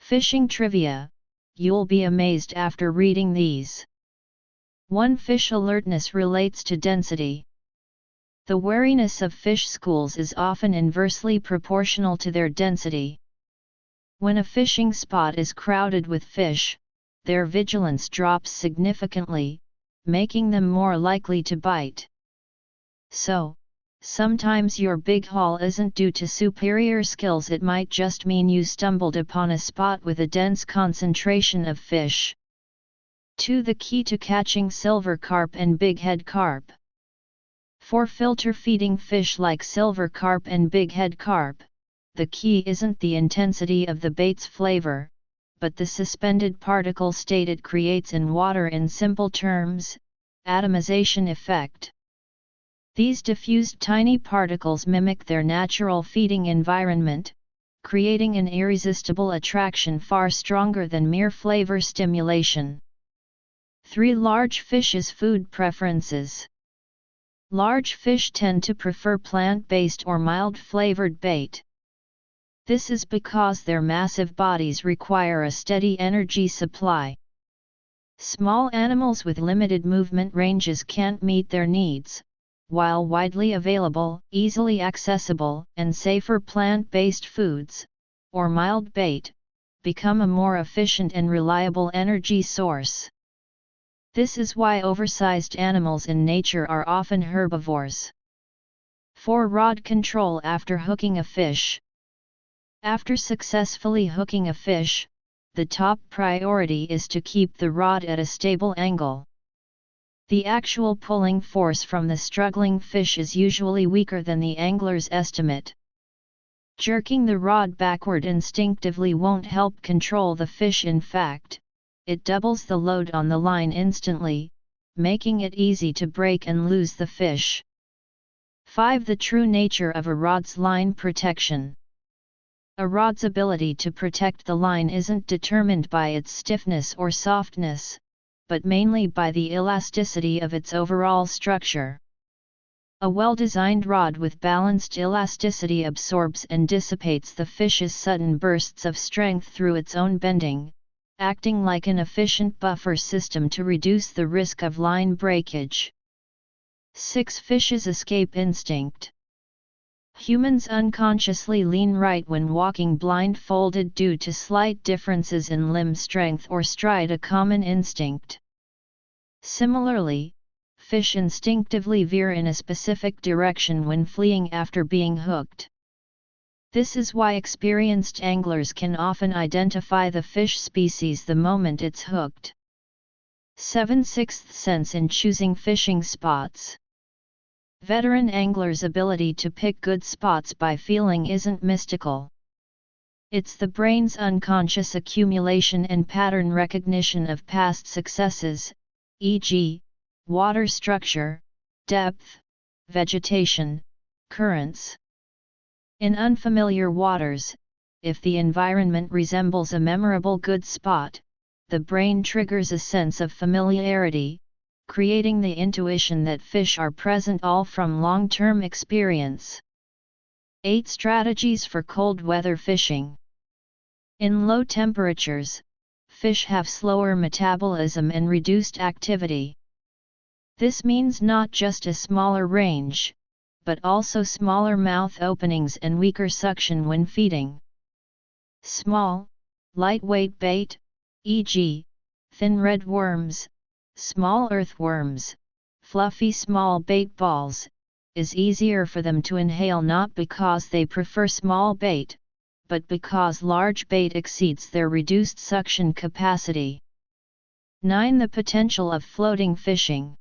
Fishing trivia, you'll be amazed after reading these. 1. Fish alertness relates to density. The wariness of fish schools is often inversely proportional to their density. When a fishing spot is crowded with fish, their vigilance drops significantly, making them more likely to bite. So, sometimes your big haul isn't due to superior skills, it might just mean you stumbled upon a spot with a dense concentration of fish. 2. The key to catching silver carp and bighead carp. For filter feeding fish like silver carp and bighead carp, the key isn't the intensity of the bait's flavor, but the suspended particle state it creates in water. In simple terms, atomization effect. These diffused tiny particles mimic their natural feeding environment, creating an irresistible attraction far stronger than mere flavor stimulation. 3. Large fish's food preferences. Large fish tend to prefer plant-based or mild-flavored bait. This is because their massive bodies require a steady energy supply. Small animals with limited movement ranges can't meet their needs, while widely available, easily accessible, and safer plant-based foods, or mild bait, become a more efficient and reliable energy source. This is why oversized animals in nature are often herbivores. 4. Rod control after hooking a fish. After successfully hooking a fish, the top priority is to keep the rod at a stable angle. The actual pulling force from the struggling fish is usually weaker than the angler's estimate. Jerking the rod backward instinctively won't help control the fish. In fact, it doubles the load on the line instantly, making it easy to break and lose the fish. 5. The true nature of a rod's line protection. A rod's ability to protect the line isn't determined by its stiffness or softness, but mainly by the elasticity of its overall structure. A well-designed rod with balanced elasticity absorbs and dissipates the fish's sudden bursts of strength through its own bending, acting like an efficient buffer system to reduce the risk of line breakage. 6. Fish's escape instinct. Humans unconsciously lean right when walking blindfolded due to slight differences in limb strength or stride, a common instinct. Similarly, fish instinctively veer in a specific direction when fleeing after being hooked. This is why experienced anglers can often identify the fish species the moment it's hooked. 7. Sixth sense in choosing fishing spots. Veteran anglers' ability to pick good spots by feeling isn't mystical. It's the brain's unconscious accumulation and pattern recognition of past successes, e.g., water structure, depth, vegetation, currents. In unfamiliar waters, if the environment resembles a memorable good spot, the brain triggers a sense of familiarity, creating the intuition that fish are present, all from long-term experience. 8. Strategies for cold weather fishing. In low temperatures, fish have slower metabolism and reduced activity. This means not just a smaller range, but also smaller mouth openings and weaker suction when feeding. Small, lightweight bait, e.g., thin red worms, small earthworms, fluffy small bait balls, is easier for them to inhale, not because they prefer small bait, but because large bait exceeds their reduced suction capacity. 9. The potential of floating fishing.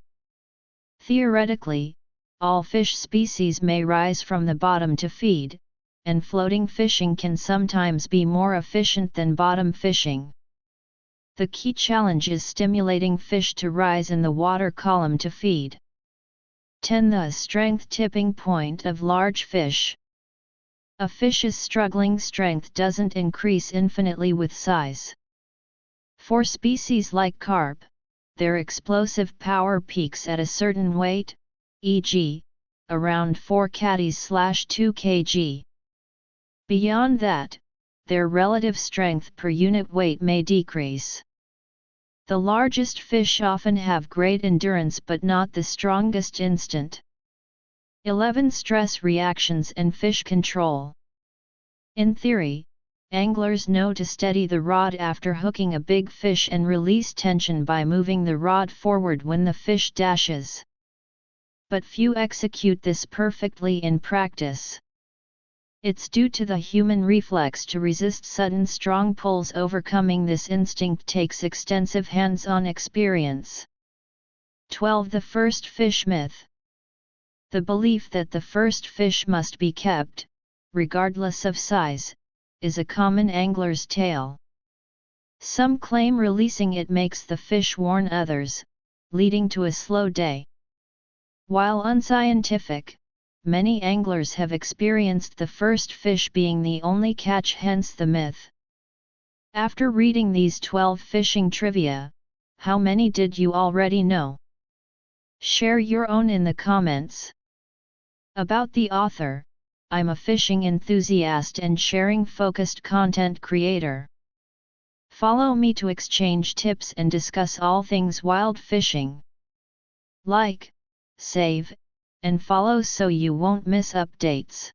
Theoretically, all fish species may rise from the bottom to feed, and floating fishing can sometimes be more efficient than bottom fishing. The key challenge is stimulating fish to rise in the water column to feed. 10. The strength tipping point of large fish. A fish's struggling strength doesn't increase infinitely with size. For species like carp, their explosive power peaks at a certain weight, e.g., around 4 kg/2 kg. Beyond that, their relative strength per unit weight may decrease. The largest fish often have great endurance but not the strongest instant. 11. Stress reactions and fish control. In theory, anglers know to steady the rod after hooking a big fish and release tension by moving the rod forward when the fish dashes. But few execute this perfectly in practice. It's due to the human reflex to resist sudden strong pulls. Overcoming this instinct takes extensive hands-on experience. 12. The first fish myth. The belief that the first fish must be kept, regardless of size, is a common angler's tale. Some claim releasing it makes the fish warn others, leading to a slow day. While unscientific, many anglers have experienced the first fish being the only catch, hence the myth. After reading these 12 fishing trivia, how many did you already know? Share your own in the comments. About the author: I'm a fishing enthusiast and sharing focused content creator. Follow me to exchange tips and discuss all things wild fishing. Like, save, and follow so you won't miss updates.